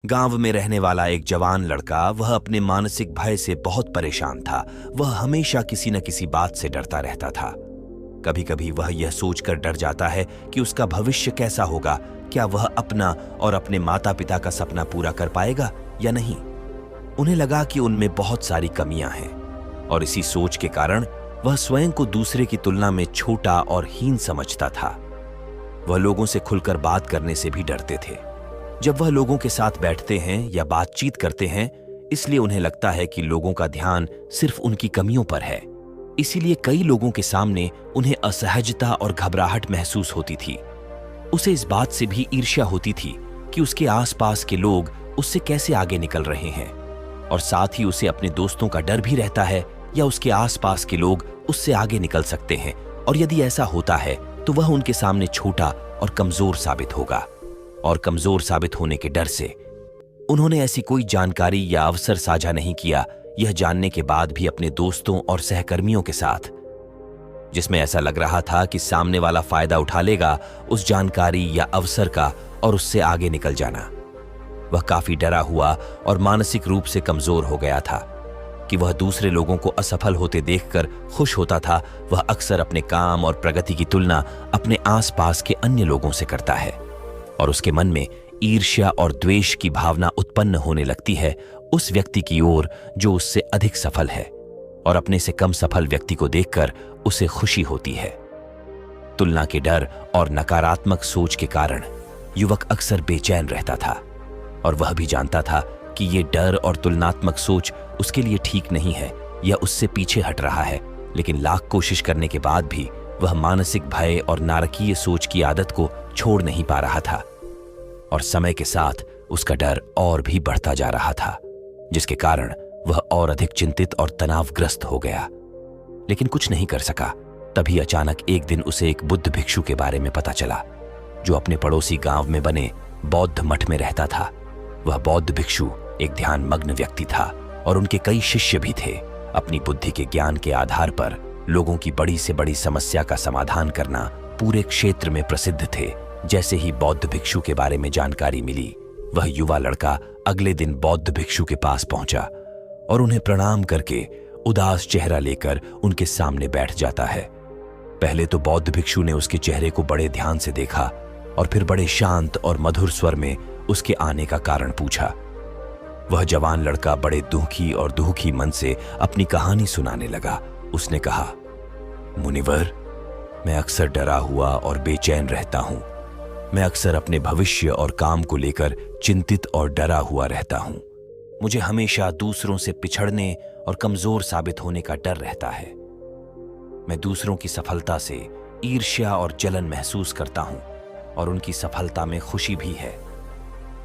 गांव में रहने वाला एक जवान लड़का, वह अपने मानसिक भय से बहुत परेशान था। वह हमेशा किसी न किसी बात से डरता रहता था। कभी कभी वह यह सोचकर डर जाता है कि उसका भविष्य कैसा होगा, क्या वह अपना और अपने माता पिता का सपना पूरा कर पाएगा या नहीं। उन्हें लगा कि उनमें बहुत सारी कमियां हैं और इसी सोच के कारण वह स्वयं को दूसरे की तुलना में छोटा और हीन समझता था। वह लोगों से खुलकर बात करने से भी डरते थे। जब वह लोगों के साथ बैठते हैं या बातचीत करते हैं, इसलिए उन्हें लगता है कि लोगों का ध्यान सिर्फ उनकी कमियों पर है। इसीलिए कई लोगों के सामने उन्हें असहजता और घबराहट महसूस होती थी। उसे इस बात से भी ईर्ष्या होती थी कि उसके आसपास के लोग उससे कैसे आगे निकल रहे हैं, और साथ ही उसे अपने दोस्तों का डर भी रहता है या उसके आसपास के लोग उससे आगे निकल सकते हैं, और यदि ऐसा होता है तो वह उनके सामने छोटा और कमजोर साबित होगा। और कमजोर साबित होने के डर से उन्होंने ऐसी कोई जानकारी या अवसर साझा नहीं किया, यह जानने के बाद भी अपने दोस्तों और सहकर्मियों के साथ, जिसमें ऐसा लग रहा था कि सामने वाला फायदा उठा लेगा उस जानकारी या अवसर का और उससे आगे निकल जाना। वह काफी डरा हुआ और मानसिक रूप से कमजोर हो गया था कि वह दूसरे लोगों को असफल होते देखकर खुश होता था। वह अक्सर अपने काम और प्रगति की तुलना अपने आसपास के अन्य लोगों से करता है और उसके मन में ईर्ष्या और द्वेष की भावना उत्पन्न होने लगती है उस व्यक्ति की ओर जो उससे अधिक सफल है, और अपने से कम सफल व्यक्ति को देखकर उसे खुशी होती है। तुलना के डर और नकारात्मक सोच के कारण युवक अक्सर बेचैन रहता था, और वह भी जानता था कि ये डर और तुलनात्मक सोच उसके लिए ठीक नहीं है, यह उससे पीछे हट रहा है। लेकिन लाख कोशिश करने के बाद भी वह मानसिक भय और नारकीय सोच की आदत को छोड़ नहीं पा रहा था, और समय के साथ उसका डर और भी बढ़ता जा रहा था, जिसके कारण वह और अधिक चिंतित और तनावग्रस्त हो गया। लेकिन कुछ नहीं कर सका। तभी अचानक एक दिन उसे एक बुद्ध भिक्षु के बारे में पता चला, जो अपने पड़ोसी गांव में बने बौद्ध मठ में रहता था। वह बौद्ध भिक्षु एक ध्यानमग्न व्यक्ति था और उनके कई शिष्य भी थे। अपनी बुद्धि के ज्ञान के आधार पर लोगों की बड़ी से बड़ी समस्या का समाधान करना पूरे क्षेत्र में प्रसिद्ध थे। जैसे ही बौद्ध भिक्षु के बारे में जानकारी मिली, वह युवा लड़का अगले दिन बौद्ध भिक्षु के पास पहुंचा और उन्हें प्रणाम करके उदास चेहरा लेकर उनके सामने बैठ जाता है। पहले तो बौद्ध भिक्षु ने उसके चेहरे को बड़े ध्यान से देखा और फिर बड़े शांत और मधुर स्वर में उसके आने का कारण पूछा। वह जवान लड़का बड़े दुखी मन से अपनी कहानी सुनाने लगा। उसने कहा, मुनिवर, मैं अक्सर डरा हुआ और बेचैन रहता हूं। मैं अक्सर अपने भविष्य और काम को लेकर चिंतित और डरा हुआ रहता हूं। मुझे हमेशा दूसरों से पिछड़ने और कमजोर साबित होने का डर रहता है। मैं दूसरों की सफलता से ईर्ष्या और जलन महसूस करता हूं और उनकी सफलता में खुशी भी है।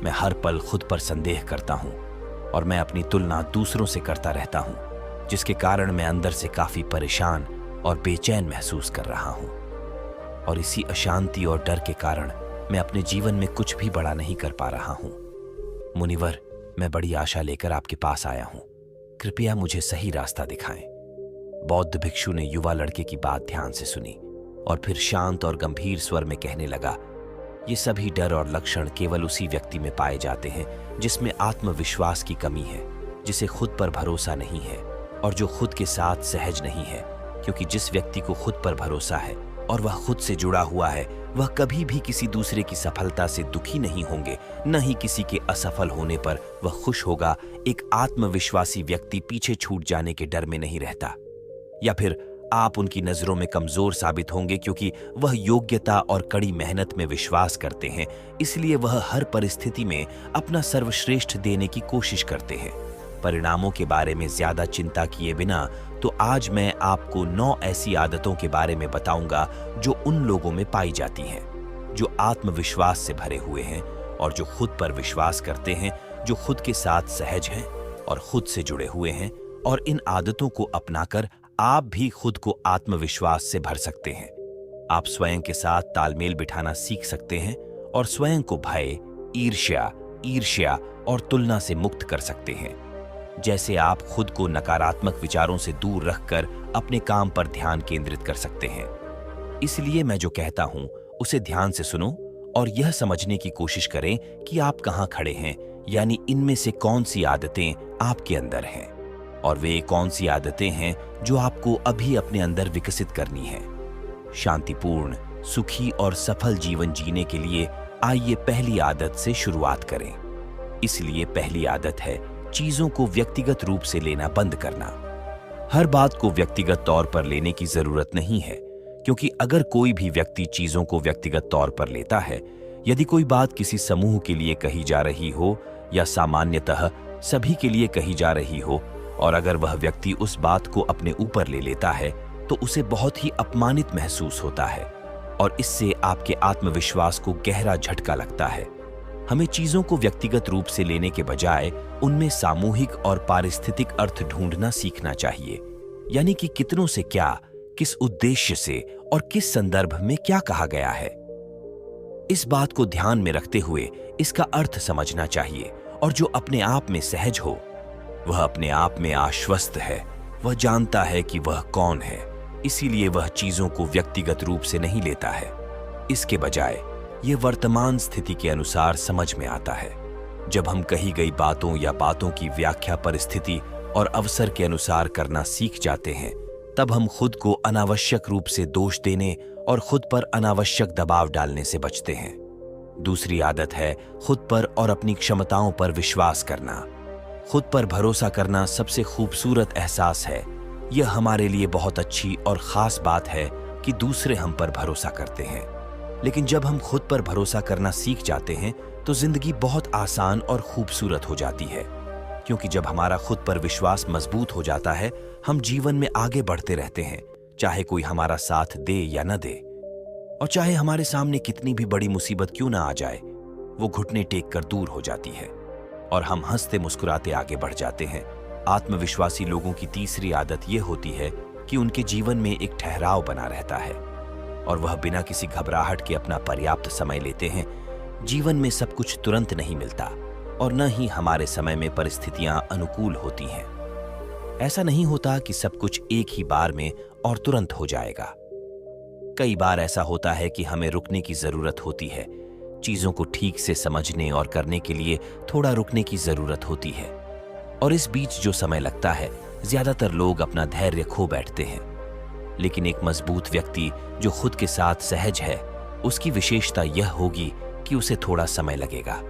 मैं हर पल खुद पर संदेह करता हूं और मैं अपनी तुलना दूसरों से करता रहता हूं, जिसके कारण मैं अंदर से काफी परेशान और बेचैन महसूस कर रहा हूं। और इसी अशांति और डर के कारण मैं अपने जीवन में कुछ भी बड़ा नहीं कर पा रहा हूं। मुनिवर, मैं बड़ी आशा लेकर आपके पास आया हूं। कृपया मुझे सही रास्ता दिखाएं। बौद्ध भिक्षु ने युवा लड़के की बात ध्यान से सुनी और फिर शांत और गंभीर स्वर में कहने लगा, ये सभी डर और लक्षण केवल उसी व्यक्ति में पाए जाते हैं जिसमें आत्मविश्वास की कमी है, जिसे खुद पर भरोसा नहीं है और जो खुद के साथ सहज नहीं है। क्योंकि जिस व्यक्ति को खुद पर भरोसा है और वह खुद से जुड़ा हुआ है, वह कभी भी किसी दूसरे की सफलता से दुखी नहीं होंगे, न ही किसी के असफल होने पर वह खुश होगा। एक आत्मविश्वासी व्यक्ति पीछे छूट जाने के डर में नहीं रहता, या फिर आप उनकी नजरों में कमजोर साबित होंगे, क्योंकि वह योग्यता और कड़ी मेहनत में विश्वास करते हैं। इसलिए वह हर परिस्थिति में अपना सर्वश्रेष्ठ देने की कोशिश करते हैं। परिणामों के बारे में ज्यादा चिंता किए बिना तो आज मैं आपको 9 ऐसी आदतों के बारे में बताऊंगा जो उन लोगों में पाई जाती हैं जो आत्मविश्वास से भरे हुए हैं और जो खुद पर विश्वास करते हैं, जो खुद के साथ सहज हैं और खुद से जुड़े हुए हैं। और इन आदतों को अपनाकर आप भी खुद को आत्मविश्वास से भर सकते हैं। आप स्वयं के साथ तालमेल बिठाना सीख सकते हैं और स्वयं को भय, ईर्ष्या और तुलना से मुक्त कर सकते हैं। जैसे आप खुद को नकारात्मक विचारों से दूर रखकर अपने काम पर ध्यान केंद्रित कर सकते हैं। इसलिए मैं जो कहता हूं उसे ध्यान से सुनो और यह समझने की कोशिश करें कि आप कहां खड़े हैं यानी इनमें से कौन सी आदतें आपके अंदर हैं और वे कौन सी आदतें हैं जो आपको अभी अपने अंदर विकसित करनी है। शांतिपूर्ण, सुखी और सफल जीवन जीने के लिए आइए पहली आदत से शुरुआत करें। इसलिए पहली आदत है चीजों को व्यक्तिगत रूप से लेना बंद करना। हर बात को व्यक्तिगत तौर पर लेने की जरूरत नहीं है, क्योंकि अगर कोई भी व्यक्ति चीजों को व्यक्तिगत तौर पर लेता है, यदि कोई बात किसी समूह के लिए कही जा रही हो या सामान्यतः सभी के लिए कही जा रही हो, और अगर वह व्यक्ति उस बात को अपने ऊपर ले लेता है तो उसे बहुत ही अपमानित महसूस होता है और इससे आपके आत्मविश्वास को गहरा झटका लगता है। हमें चीजों को व्यक्तिगत रूप से लेने के बजाय उनमें सामूहिक और पारिस्थितिक अर्थ ढूंढना सीखना चाहिए, यानी कि कितनों से क्या, किस उद्देश्य से और किस संदर्भ में क्या कहा गया है। इस बात को ध्यान में रखते हुए इसका अर्थ समझना चाहिए, और जो अपने आप में सहज हो, वह अपने आप में आश्वस्त है, वह जानता है कि वह कौन है, इसीलिए वह चीजों को व्यक्तिगत रूप से नहीं लेता है। इसके बजाय यह वर्तमान स्थिति के अनुसार समझ में आता है। जब हम कही गई बातों या बातों की व्याख्या परिस्थिति और अवसर के अनुसार करना सीख जाते हैं, तब हम खुद को अनावश्यक रूप से दोष देने और खुद पर अनावश्यक दबाव डालने से बचते हैं। दूसरी आदत है खुद पर और अपनी क्षमताओं पर विश्वास करना। खुद पर भरोसा करना सबसे खूबसूरत एहसास है। यह हमारे लिए बहुत अच्छी और खास बात है कि दूसरे हम पर भरोसा करते हैं, लेकिन जब हम खुद पर भरोसा करना सीख जाते हैं तो जिंदगी बहुत आसान और खूबसूरत हो जाती है, क्योंकि जब हमारा खुद पर विश्वास मजबूत हो जाता है, हम जीवन में आगे बढ़ते रहते हैं, चाहे कोई हमारा साथ दे या न दे, और चाहे हमारे सामने कितनी भी बड़ी मुसीबत क्यों ना आ जाए, वो घुटने टेक कर दूर हो जाती है और हम हंसते मुस्कुराते आगे बढ़ जाते हैं। आत्मविश्वासी लोगों की तीसरी आदत यह होती है कि उनके जीवन में एक ठहराव बना रहता है और वह बिना किसी घबराहट के अपना पर्याप्त समय लेते हैं। जीवन में सब कुछ तुरंत नहीं मिलता और न ही हमारे समय में परिस्थितियां अनुकूल होती हैं। ऐसा नहीं होता कि सब कुछ एक ही बार में और तुरंत हो जाएगा। कई बार ऐसा होता है कि हमें रुकने की जरूरत होती है। चीजों को ठीक से समझने और करने के लिए थोड़ा रुकने की जरूरत होती है, और इस बीच जो समय लगता है, ज्यादातर लोग अपना धैर्य खो बैठते हैं। लेकिन एक मजबूत व्यक्ति जो खुद के साथ सहज है, उसकी विशेषता यह होगी कि उसे थोड़ा समय लगेगा,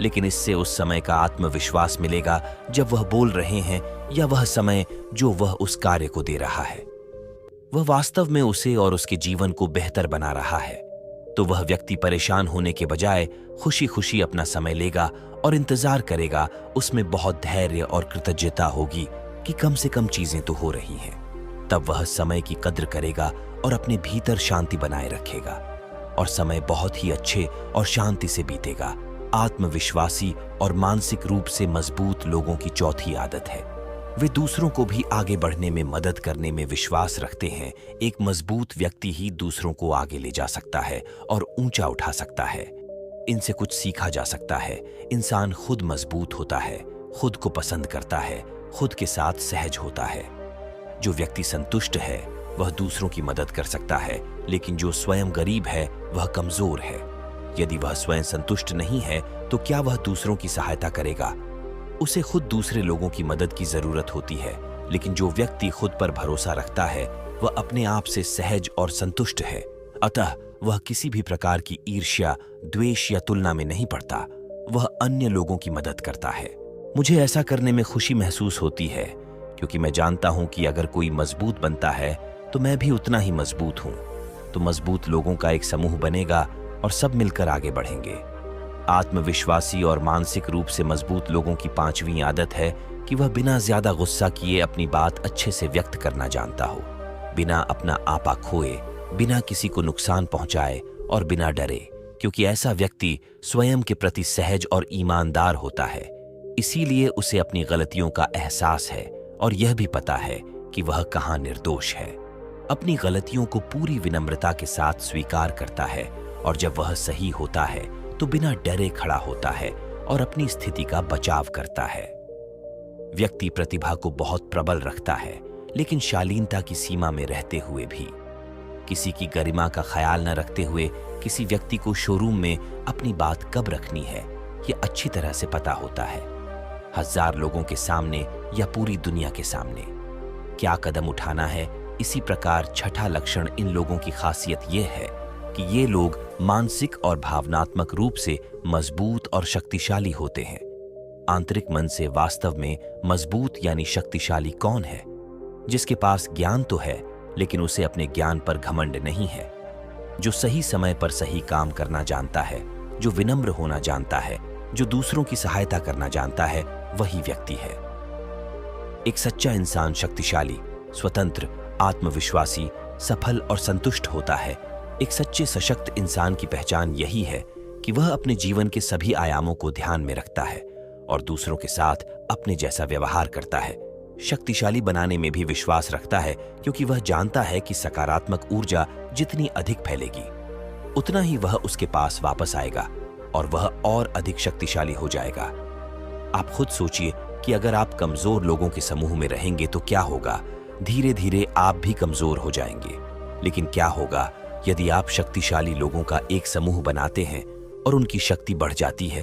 लेकिन इससे उस समय का आत्मविश्वास मिलेगा जब वह बोल रहे हैं, या वह समय जो वह उस कार्य को दे रहा है वह वास्तव में उसे और उसके जीवन को बेहतर बना रहा है। तो वह व्यक्ति परेशान होने के बजाय खुशी खुशी अपना समय लेगा और इंतजार करेगा। उसमें बहुत धैर्य और कृतज्ञता होगी कि कम से कम चीजें तो हो रही हैं। तब वह समय की कद्र करेगा और अपने भीतर शांति बनाए रखेगा, और समय बहुत ही अच्छे और शांति से बीतेगा। आत्मविश्वासी और मानसिक रूप से मजबूत लोगों की चौथी आदत है, वे दूसरों को भी आगे बढ़ने में मदद करने में विश्वास रखते हैं। एक मजबूत व्यक्ति ही दूसरों को आगे ले जा सकता है और ऊंचा उठा सकता है। इनसे कुछ सीखा जा सकता है। इंसान खुद मजबूत होता है, खुद को पसंद करता है, खुद के साथ सहज होता है। जो व्यक्ति संतुष्ट है वह दूसरों की मदद कर सकता है, लेकिन जो स्वयं गरीब है वह कमजोर है। यदि वह स्वयं संतुष्ट नहीं है तो क्या वह दूसरों की सहायता करेगा? उसे खुद दूसरे लोगों की मदद की जरूरत होती है, लेकिन जो व्यक्ति खुद पर भरोसा रखता है वह अपने आप से सहज और संतुष्ट है। अतः वह किसी भी प्रकार की ईर्ष्या, द्वेष या तुलना में नहीं पड़ता। वह अन्य लोगों की मदद करता है। मुझे ऐसा करने में खुशी महसूस होती है, क्योंकि मैं जानता हूं कि अगर कोई मजबूत बनता है तो मैं भी उतना ही मजबूत हूं। तो मजबूत लोगों का एक समूह बनेगा और सब मिलकर आगे बढ़ेंगे। आत्मविश्वासी और मानसिक रूप से मजबूत लोगों की पांचवी आदत है कि वह बिना ज्यादा गुस्सा किए अपनी बात अच्छे से व्यक्त करना जानता हो, बिना अपना आपा खोए, बिना किसी को नुकसान पहुंचाए और बिना डरे, क्योंकि ऐसा व्यक्ति स्वयं के प्रति सहज और ईमानदार होता है। इसीलिए उसे अपनी गलतियों का एहसास है और यह भी पता है कि वह कहाँ निर्दोष है। अपनी गलतियों को पूरी विनम्रता के साथ स्वीकार करता है, और जब वह सही होता है तो बिना डरे खड़ा होता है और अपनी स्थिति का बचाव करता है। व्यक्ति प्रतिभा को बहुत प्रबल रखता है, लेकिन शालीनता की सीमा में रहते हुए भी। किसी की गरिमा का ख्याल न रखते हुए किसी व्यक्ति को शोरूम में अपनी बात कब रखनी है ये अच्छी तरह से पता होता है, 1000 लोगों के सामने या पूरी दुनिया के सामने। क्या कदम उठाना है, इसी प्रकार छठा लक्षण इन लोगों की खासियत ये है कि ये लोग मानसिक और भावनात्मक रूप से मजबूत और शक्तिशाली होते हैं। आंतरिक मन से वास्तव में मजबूत यानी शक्तिशाली कौन है? जिसके पास ज्ञान तो है लेकिन उसे अपने ज्ञान पर घमंड नहीं है, जो सही समय पर सही काम करना जानता है, जो विनम्र होना जानता है, जो दूसरों की सहायता करना जानता है, वही व्यक्ति है। एक सच्चा इंसान शक्तिशाली, स्वतंत्र, आत्मविश्वासी, सफल और संतुष्ट होता है। एक सच्चे सशक्त इंसान की पहचान यही है कि वह अपने जीवन के सभी आयामों को ध्यान में रखता है और दूसरों के साथ अपने जैसा व्यवहार करता है। शक्तिशाली बनाने में भी विश्वास रखता है क्योंकि वह जानता है कि सकारात्मक ऊर्जा जितनी अधिक फैलेगी उतना ही वह उसके पास वापस आएगा और वह और अधिक शक्तिशाली हो जाएगा। आप खुद सोचिए कि अगर आप कमजोर लोगों के समूह में रहेंगे तो क्या होगा? धीरे धीरे आप भी कमजोर हो जाएंगे। लेकिन क्या होगा यदि आप शक्तिशाली लोगों का एक समूह बनाते हैं और उनकी शक्ति बढ़ जाती है?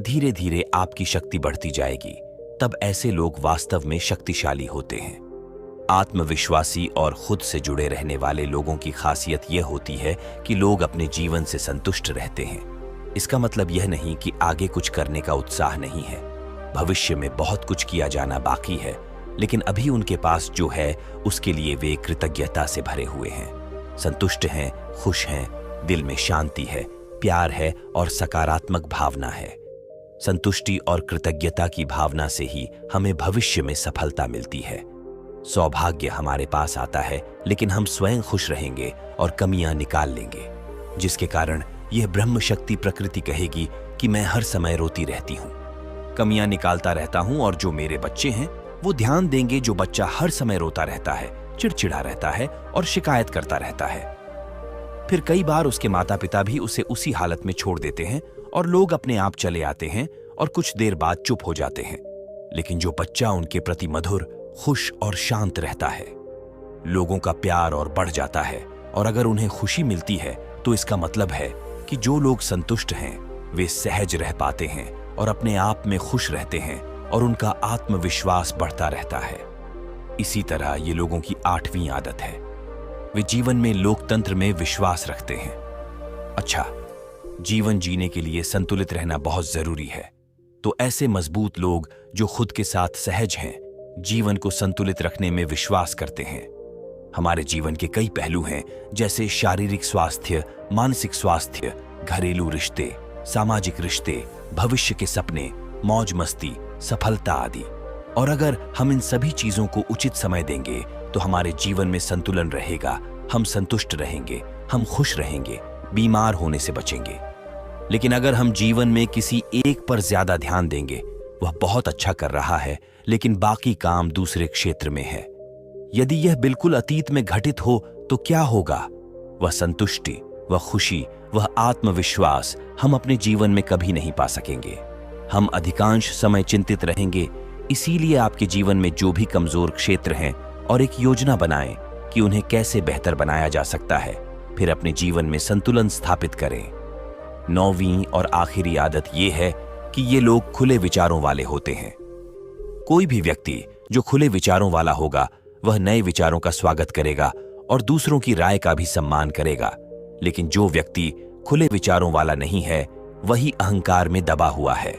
धीरे धीरे आपकी शक्ति बढ़ती जाएगी। तब ऐसे लोग वास्तव में शक्तिशाली होते हैं। आत्मविश्वासी और खुद से जुड़े रहने वाले लोगों की खासियत यह होती है कि लोग अपने जीवन से संतुष्ट रहते हैं। इसका मतलब यह नहीं कि आगे कुछ करने का उत्साह नहीं है। भविष्य में बहुत कुछ किया जाना बाकी है, लेकिन अभी उनके पास जो है उसके लिए वे कृतज्ञता से भरे हुए हैं, संतुष्ट हैं, खुश हैं, दिल में शांति है, प्यार है और सकारात्मक भावना है। संतुष्टि और कृतज्ञता की भावना से ही हमें भविष्य में सफलता मिलती है। सौभाग्य हमारे पास आता है लेकिन हम स्वयं खुश रहेंगे और कमियां निकाल लेंगे, जिसके कारण यह ब्रह्म शक्ति प्रकृति कहेगी कि मैं हर समय रोती रहती हूँ, कमियां निकालता रहता हूँ और जो मेरे बच्चे हैं वो ध्यान देंगे। जो बच्चा हर समय रोता रहता है, चिड़चिड़ा रहता है और शिकायत करता रहता है, फिर कई बार उसके माता पिता भी उसे उसी हालत में छोड़ देते हैं और लोग अपने आप चले आते हैं और कुछ देर बाद चुप हो जाते हैं। लेकिन जो बच्चा उनके प्रति मधुर, खुश और शांत रहता है, लोगों का प्यार और बढ़ जाता है। और अगर उन्हें खुशी मिलती है तो इसका मतलब है कि जो लोग संतुष्ट हैं वे सहज रह पाते हैं और अपने आप में खुश रहते हैं और उनका आत्मविश्वास बढ़ता रहता है। इसी तरह ये लोगों की 8वीं आदत है, वे जीवन में लोकतंत्र में विश्वास रखते हैं। अच्छा, जीवन जीने के लिए संतुलित रहना बहुत जरूरी है, तो ऐसे मजबूत लोग जो खुद के साथ सहज हैं, जीवन को संतुलित रखने में विश्वास करते हैं। हमारे जीवन के कई पहलू हैं, जैसे शारीरिक स्वास्थ्य, मानसिक स्वास्थ्य, घरेलू रिश्ते, सामाजिक रिश्ते, भविष्य के सपने, मौज मस्ती, सफलता आदि। और अगर हम इन सभी चीजों को उचित समय देंगे तो हमारे जीवन में संतुलन रहेगा, हम संतुष्ट रहेंगे, हम खुश रहेंगे, बीमार होने से बचेंगे। लेकिन अगर हम जीवन में किसी एक पर ज्यादा ध्यान देंगे, वह बहुत अच्छा कर रहा है लेकिन बाकी काम दूसरे क्षेत्र में है, यदि यह बिल्कुल अतीत में घटित हो तो क्या होगा? वह संतुष्टि, वह खुशी, वह आत्मविश्वास हम अपने जीवन में कभी नहीं पा सकेंगे। हम अधिकांश समय चिंतित रहेंगे। इसीलिए आपके जीवन में जो भी कमजोर क्षेत्र हैं और एक योजना बनाएं कि उन्हें कैसे बेहतर बनाया जा सकता है, फिर अपने जीवन में संतुलन स्थापित करें। 9वीं और आखिरी आदत यह है कि ये लोग खुले विचारों वाले होते हैं। कोई भी व्यक्ति जो खुले विचारों वाला होगा वह नए विचारों का स्वागत करेगा और दूसरों की राय का भी सम्मान करेगा। लेकिन जो व्यक्ति खुले विचारों वाला नहीं है वही अहंकार में दबा हुआ है।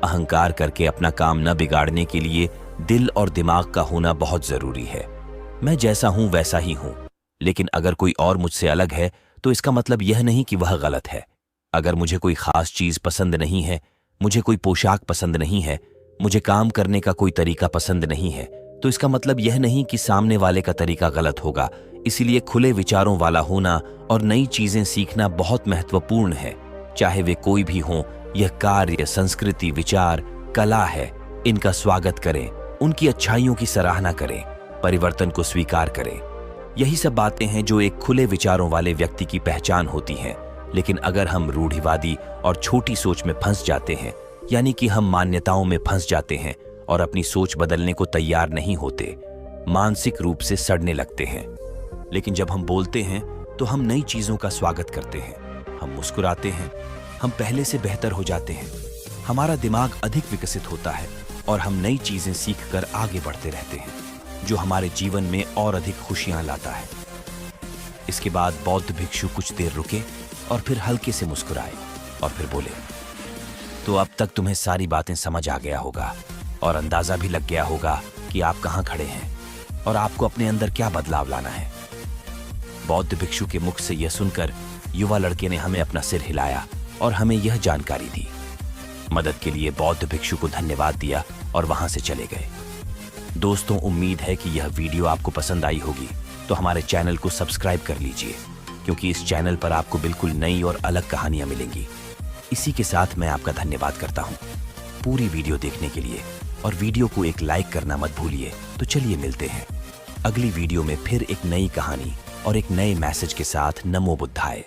अहंकार करके अपना काम न बिगाड़ने के लिए दिल और दिमाग का होना बहुत जरूरी है। मैं जैसा हूं वैसा ही हूं, लेकिन अगर कोई और मुझसे अलग है तो इसका मतलब यह नहीं कि वह गलत है। अगर मुझे कोई खास चीज पसंद नहीं है, मुझे कोई पोशाक पसंद नहीं है, मुझे काम करने का कोई तरीका पसंद नहीं है, तो इसका मतलब यह नहीं कि सामने वाले का तरीका गलत होगा। इसीलिए खुले विचारों वाला होना और नई चीजें सीखना बहुत महत्वपूर्ण है। चाहे वे कोई भी हों, यह कार्य, संस्कृति, विचार, कला है, इनका स्वागत करें, उनकी अच्छाइयों की सराहना करें, परिवर्तन को स्वीकार करें। यही सब बातें हैं जो एक खुले विचारों वाले व्यक्ति की पहचान होती हैं। लेकिन अगर हम रूढ़िवादी और छोटी सोच में फंस जाते हैं, यानी कि हम मान्यताओं में फंस जाते हैं और अपनी सोच बदलने को तैयार नहीं होते, मानसिक रूप से सड़ने लगते हैं। लेकिन जब हम बोलते हैं तो हम नई चीजों का स्वागत करते हैं, हम मुस्कुराते हैं, हम पहले से बेहतर हो जाते हैं। हमारा दिमाग अधिक विकसित होता है और हम नई चीजें सीखकर आगे बढ़ते रहते हैं, जो हमारे जीवन में और अधिक खुशियां लाता है। इसके बाद बौद्ध भिक्षु कुछ देर रुके और फिर हल्के से मुस्कुराए और फिर बोले, तो अब तक तुम्हें सारी बातें समझ आ गया होगा और अंदाजा भी लग गया होगा कि आप कहां खड़े हैं और आपको अपने अंदर क्या बदलाव लाना है। बौद्ध भिक्षु के मुख से यह सुनकर युवा लड़के ने हमें अपना सिर हिलाया और हमें यह जानकारी दी। मदद के लिए बौद्ध भिक्षु को धन्यवाद दिया और वहां से चले गए। दोस्तों, उम्मीद है कि यह वीडियो आपको पसंद आई होगी, तो हमारे चैनल को सब्सक्राइब कर लीजिए, क्योंकि इस चैनल पर आपको बिल्कुल नई और अलग कहानियां मिलेंगी। इसी के साथ मैं आपका धन्यवाद करता हूं पूरी वीडियो देखने के लिए, और वीडियो को एक लाइक करना मत भूलिए। तो चलिए मिलते हैं अगली वीडियो में फिर एक नई कहानी और एक नए मैसेज के साथ। नमो बुद्धाय।